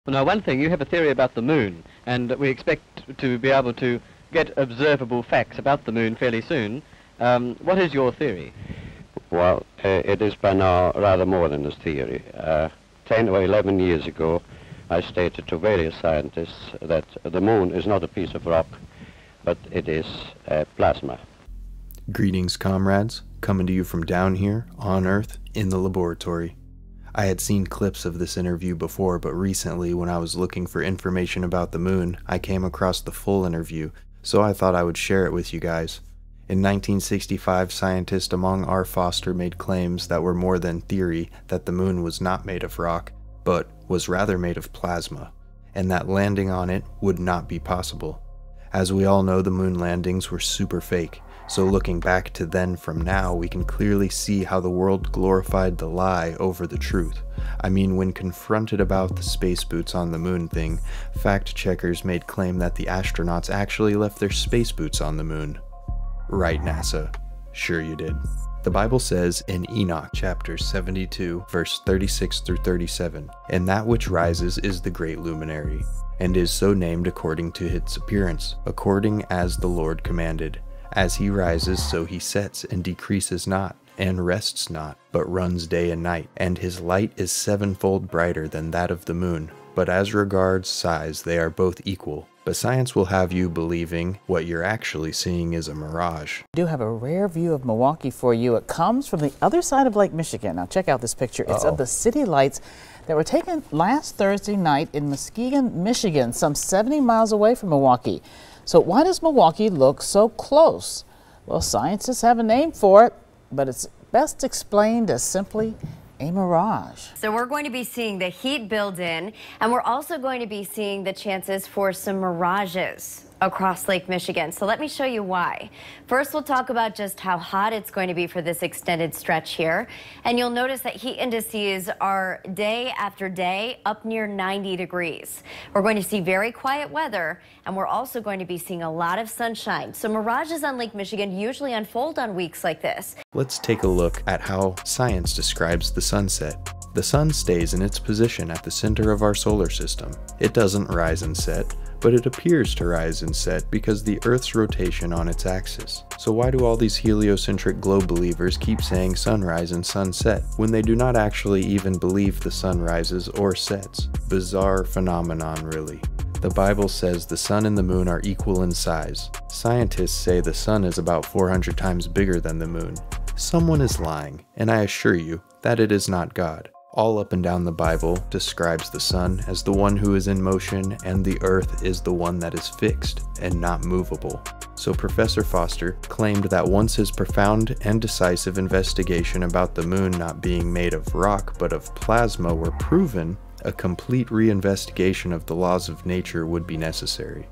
Well, now, one thing, you have a theory about the moon, and we expect to be able to get observable facts about the moon fairly soon. What is your theory? Well, it is by now rather more than a theory. 10 or 11 years ago, I stated to various scientists that the moon is not a piece of rock, but it is plasma. Greetings, comrades, coming to you from down here, on Earth, in the laboratory. I had seen clips of this interview before, but recently when I was looking for information about the moon, I came across the full interview, so I thought I would share it with you guys. In 1965, scientists among R. Foster made claims that were more than theory that the moon was not made of rock, but was rather made of plasma, and that landing on it would not be possible. As we all know, the moon landings were super fake, so looking back to then from now, we can clearly see how the world glorified the lie over the truth. I mean, when confronted about the space boots on the moon thing, fact checkers made claim that the astronauts actually left their space boots on the moon. Right, NASA. Sure you did. The Bible says in Enoch chapter 72, verse 36 through 37, "And that which rises is the great luminary, and is so named according to its appearance, according as the Lord commanded. As he rises, so he sets, and decreases not, and rests not, but runs day and night. And his light is sevenfold brighter than that of the moon. But as regards size, they are both equal. But science will have you believing what you're actually seeing is a mirage." I do have a rare view of Milwaukee for you. It comes from the other side of Lake Michigan. Now check out this picture. It's of the city lights that were taken last Thursday night in Muskegon, Michigan, some 70 miles away from Milwaukee. So why does Milwaukee look so close? Well, scientists have a name for it, but it's best explained as simply a mirage. So we're going to be seeing the heat build in, and we're also going to be seeing the chances for some mirages across Lake Michigan. So let me show you why. First, we'll talk about just how hot it's going to be for this extended stretch here. And you'll notice that heat indices are day after day up near 90 degrees. We're going to see very quiet weather, and we're also going to be seeing a lot of sunshine. So mirages on Lake Michigan usually unfold on weeks like this. Let's take a look at how science describes the sunset. The sun stays in its position at the center of our solar system. It doesn't rise and set, but it appears to rise and set because the Earth's rotation on its axis. So why do all these heliocentric globe believers keep saying sunrise and sunset when they do not actually even believe the sun rises or sets? Bizarre phenomenon, really. The Bible says the sun and the moon are equal in size. Scientists say the sun is about 400 times bigger than the moon. Someone is lying, and I assure you that it is not God. All up and down the Bible describes the sun as the one who is in motion, and the earth is the one that is fixed and not movable. So Professor Foster claimed that once his profound and decisive investigation about the moon not being made of rock but of plasma were proven, a complete reinvestigation of the laws of nature would be necessary.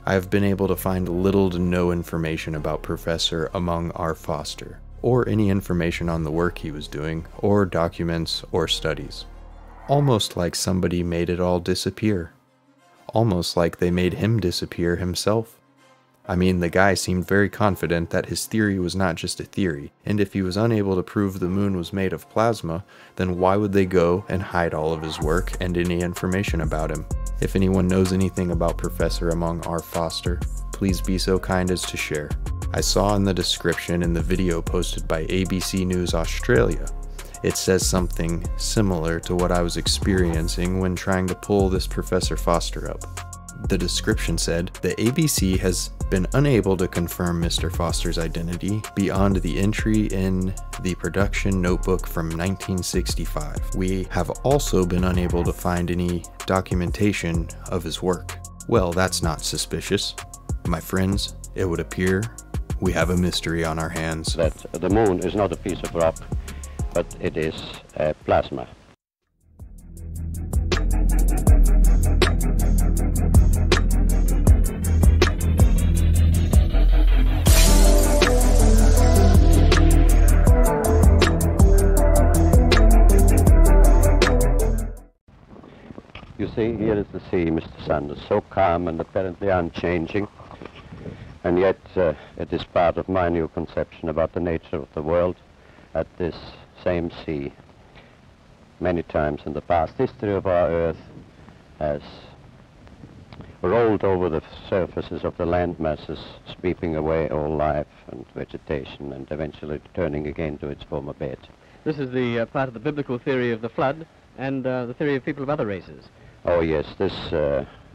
I have been able to find little to no information about Professor among R. Foster, or any information on the work he was doing, or documents, or studies. Almost like somebody made it all disappear. Almost like they made him disappear himself. I mean, the guy seemed very confident that his theory was not just a theory, and if he was unable to prove the moon was made of plasma, then why would they go and hide all of his work and any information about him? If anyone knows anything about Professor among R. Foster, please be so kind as to share. I saw in the description in the video posted by ABC News Australia, it says something similar to what I was experiencing when trying to pull this Professor Foster up. The description said, "The ABC has been unable to confirm Mr. Foster's identity beyond the entry in the production notebook from 1965. We have also been unable to find any documentation of his work." Well, that's not suspicious. My friends, it would appear we have a mystery on our hands. That the moon is not a piece of rock, but it is plasma. You see, here is the sea, Mr. Sanders, so calm and apparently unchanging. And yet it is part of my new conception about the nature of the world at this same sea. Many times in the past history of our Earth, has rolled over the surfaces of the land masses, sweeping away all life and vegetation and eventually returning again to its former bed. This is the part of the biblical theory of the flood and the theory of people of other races. Oh yes, this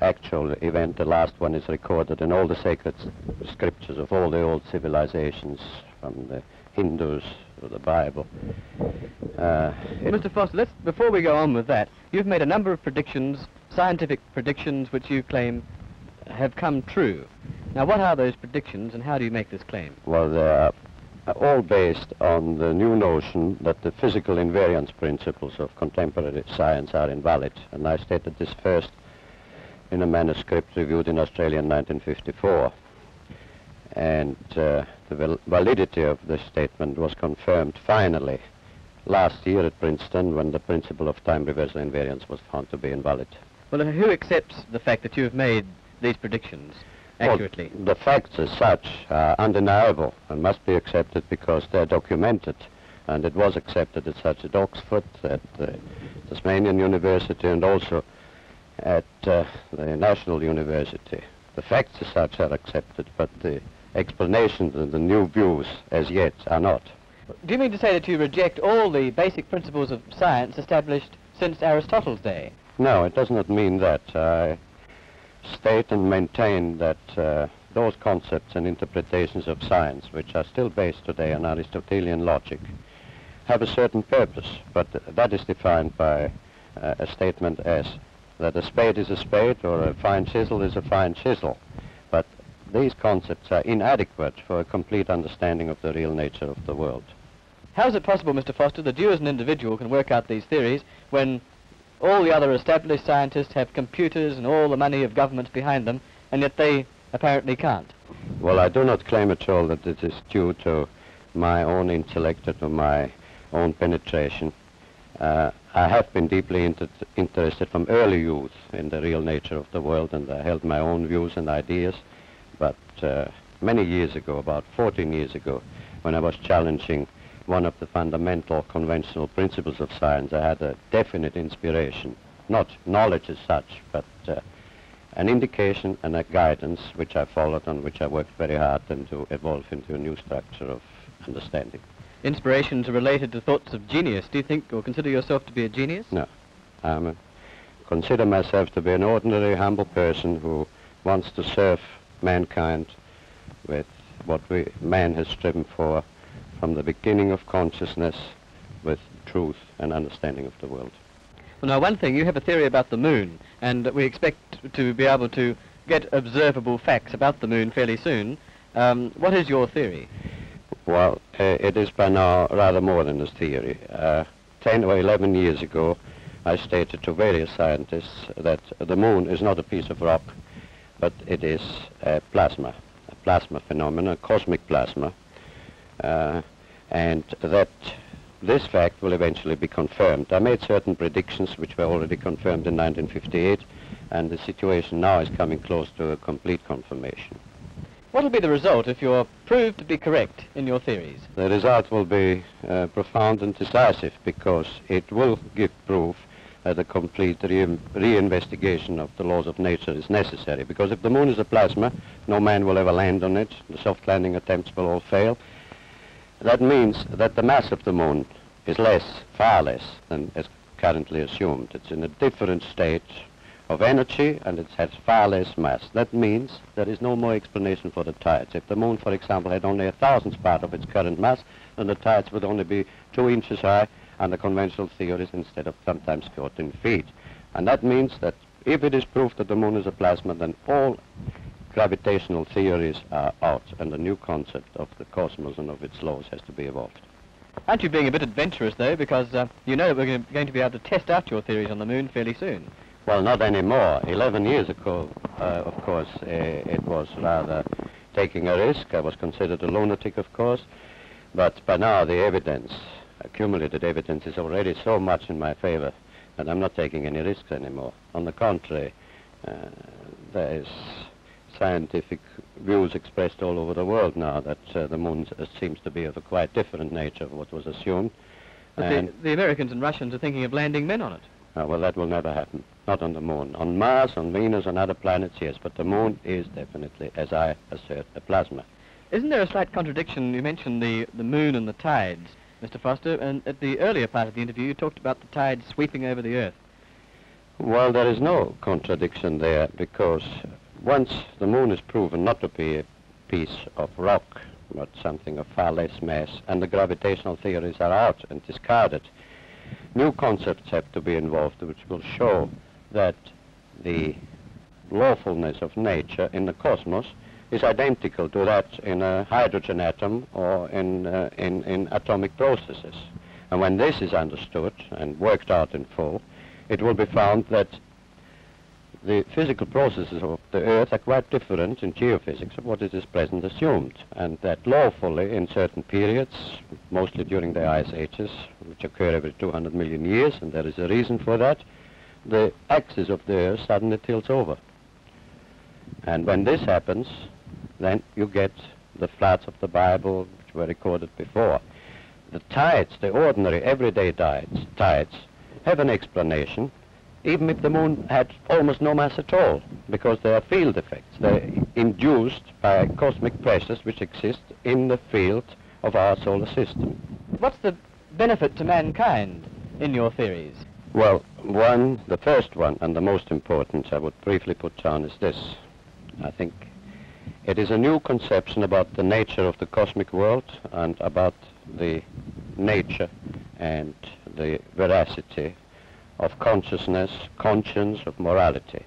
actual event, the last one, is recorded in all the sacred scriptures of all the old civilizations, from the Hindus to the Bible. Mr. Foster, before we go on with that, you've made a number of predictions, scientific predictions, which you claim have come true. Now, what are those predictions, and how do you make this claim? Well, they are all based on the new notion that the physical invariance principles of contemporary science are invalid. And I stated this first in a manuscript reviewed in Australia in 1954. And the validity of this statement was confirmed finally last year at Princeton, when the principle of time reversal invariance was found to be invalid. Well, who accepts the fact that you have made these predictions accurately? Well, the facts as such are undeniable and must be accepted because they're documented. And it was accepted as such at Oxford, at the Tasmanian University, and also at the National University. The facts as such are accepted, but the explanations and the new views as yet are not. Do you mean to say that you reject all the basic principles of science established since Aristotle's day? No, it does not mean that. I state and maintain that those concepts and interpretations of science, which are still based today on Aristotelian logic, have a certain purpose, but that is defined by a statement as that a spade is a spade or a fine chisel is a fine chisel. But these concepts are inadequate for a complete understanding of the real nature of the world. How is it possible, Mr. Foster, that you as an individual can work out these theories when all the other established scientists have computers and all the money of governments behind them, and yet they apparently can't? Well, I do not claim at all that it is due to my own intellect or to my own penetration. I have been deeply interested from early youth in the real nature of the world, and I held my own views and ideas. But many years ago, about 14 years ago, when I was challenging one of the fundamental conventional principles of science, I had a definite inspiration, not knowledge as such, but an indication and a guidance which I followed and which I worked very hard and to evolve into a new structure of understanding. Inspirations are related to thoughts of genius. Do you think or consider yourself to be a genius? No. I consider myself to be an ordinary, humble person who wants to serve mankind with what man has striven for from the beginning of consciousness, with truth and understanding of the world. Well, now, one thing, you have a theory about the moon, and we expect to be able to get observable facts about the moon fairly soon. What is your theory? Well, it is by now rather more than a theory. 10 or 11 years ago, I stated to various scientists that the moon is not a piece of rock, but it is a plasma phenomenon, cosmic plasma, and that this fact will eventually be confirmed. I made certain predictions which were already confirmed in 1958, and the situation now is coming close to a complete confirmation. What will be the result if you're proved to be correct in your theories? The result will be profound and decisive, because it will give proof that a complete reinvestigation of the laws of nature is necessary. Because if the moon is a plasma, no man will ever land on it. The soft landing attempts will all fail. That means that the mass of the moon is less, far less, than is currently assumed. It's in a different state of energy, and it has far less mass. That means there is no more explanation for the tides. If the moon, for example, had only 1,000th part of its current mass, then the tides would only be 2 inches high under conventional theories instead of sometimes 14 feet. And that means that if it is proved that the moon is a plasma, then all gravitational theories are out, and a new concept of the cosmos and of its laws has to be evolved. Aren't you being a bit adventurous, though, because you know that we're going to be able to test out your theories on the moon fairly soon? Well, not anymore. 11 years ago, of course, it was rather taking a risk. I was considered a lunatic, of course. But by now, the evidence, accumulated evidence, is already so much in my favor that I'm not taking any risks anymore. On the contrary, there is scientific views expressed all over the world now that the moon seems to be of a quite different nature of what was assumed. But the Americans and Russians are thinking of landing men on it. Well, that will never happen. not on the moon. On Mars, on Venus, on other planets, yes, but the moon is definitely, as I assert, a plasma. Isn't there a slight contradiction? You mentioned the moon and the tides, Mr. Foster, and at the earlier part of the interview you talked about the tides sweeping over the Earth. Well, there is no contradiction there, because once the moon is proven not to be a piece of rock, but something of far less mass, and the gravitational theories are out and discarded, new concepts have to be involved which will show that the lawfulness of nature in the cosmos is identical to that in a hydrogen atom or in atomic processes. And when this is understood and worked out in full, it will be found that the physical processes of the Earth are quite different in geophysics of what it is present assumed, and that lawfully in certain periods, mostly during the ice ages, which occur every 200 million years, and there is a reason for that, the axis of the Earth suddenly tilts over. And when this happens, then you get the floods of the Bible, which were recorded before. The tides, the ordinary everyday tides have an explanation, even if the moon had almost no mass at all, because they are field effects. They're induced by cosmic pressures which exist in the field of our solar system. What's the benefit to mankind in your theories? Well, the first one, and the most important I would briefly put down is this. I think it is a new conception about the nature of the cosmic world and about the nature and the veracity of consciousness, conscience, of morality.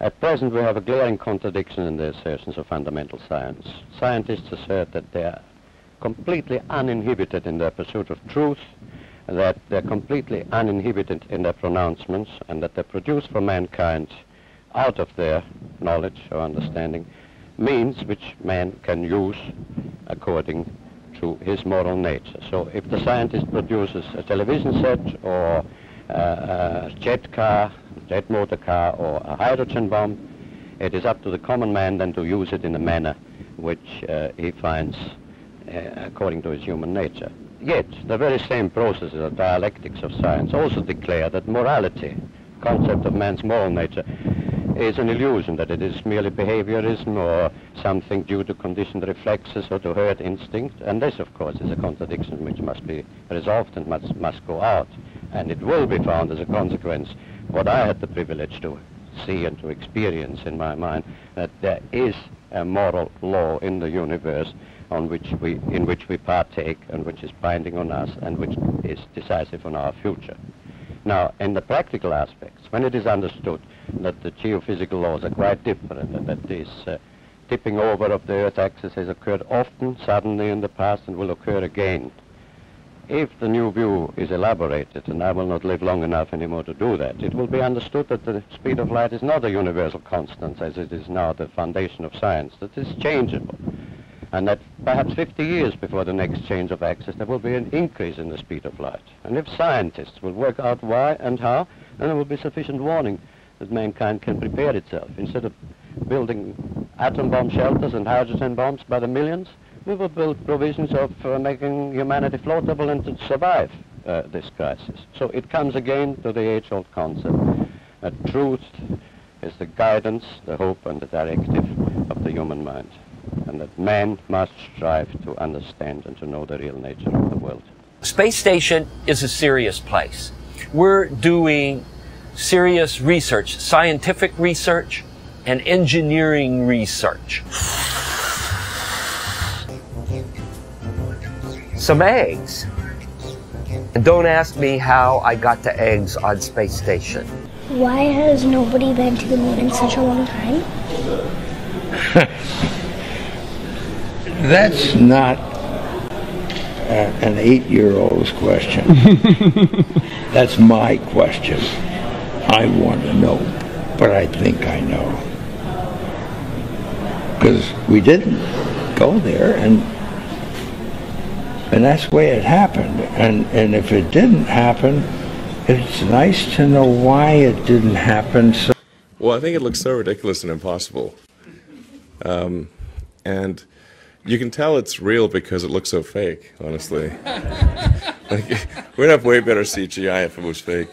At present we have a glaring contradiction in the assertions of fundamental science. Scientists assert that they are completely uninhibited in their pursuit of truth, that they're completely uninhibited in their pronouncements, and that they produce for mankind, out of their knowledge or understanding, means which man can use according to his moral nature. So if the scientist produces a television set or a jet motor car or a hydrogen bomb, it is up to the common man then to use it in a manner which he finds according to his human nature. Yet the very same processes of dialectics of science also declare that morality, concept of man's moral nature, is an illusion, that it is merely behaviorism or something due to conditioned reflexes or to herd instinct. And this, of course, is a contradiction which must be resolved and must go out. And it will be found as a consequence, what I had the privilege to see and to experience in my mind, that there is a moral law in the universe in which we partake and which is binding on us and which is decisive on our future. Now, in the practical aspects, when it is understood that the geophysical laws are quite different and that this tipping over of the Earth axis has occurred often, suddenly in the past, and will occur again, if the new view is elaborated, and I will not live long enough anymore to do that, it will be understood that the speed of light is not a universal constant as it is now the foundation of science, that it is changeable. And that perhaps 50 years before the next change of axis, there will be an increase in the speed of light. And if scientists will work out why and how, then there will be sufficient warning that mankind can prepare itself. Instead of building atom bomb shelters and hydrogen bombs by the millions, we will build provisions of making humanity floatable and to survive this crisis. So it comes again to the age-old concept that truth is the guidance, the hope, and the directive of the human mind, and that man must strive to understand and to know the real nature of the world. Space station is a serious place. We're doing serious research, scientific research and engineering research. Some eggs. And don't ask me how I got the eggs on space station. Why has nobody been to the moon in such a long time? That's not an 8-year-old's question. That's my question. I want to know, but I think I know. Because we didn't go there, and that's the way it happened. And if it didn't happen, it's nice to know why it didn't happen. Well, I think it looks so ridiculous and impossible. And you can tell it's real because it looks so fake, honestly. Like, we'd have way better CGI if it was fake.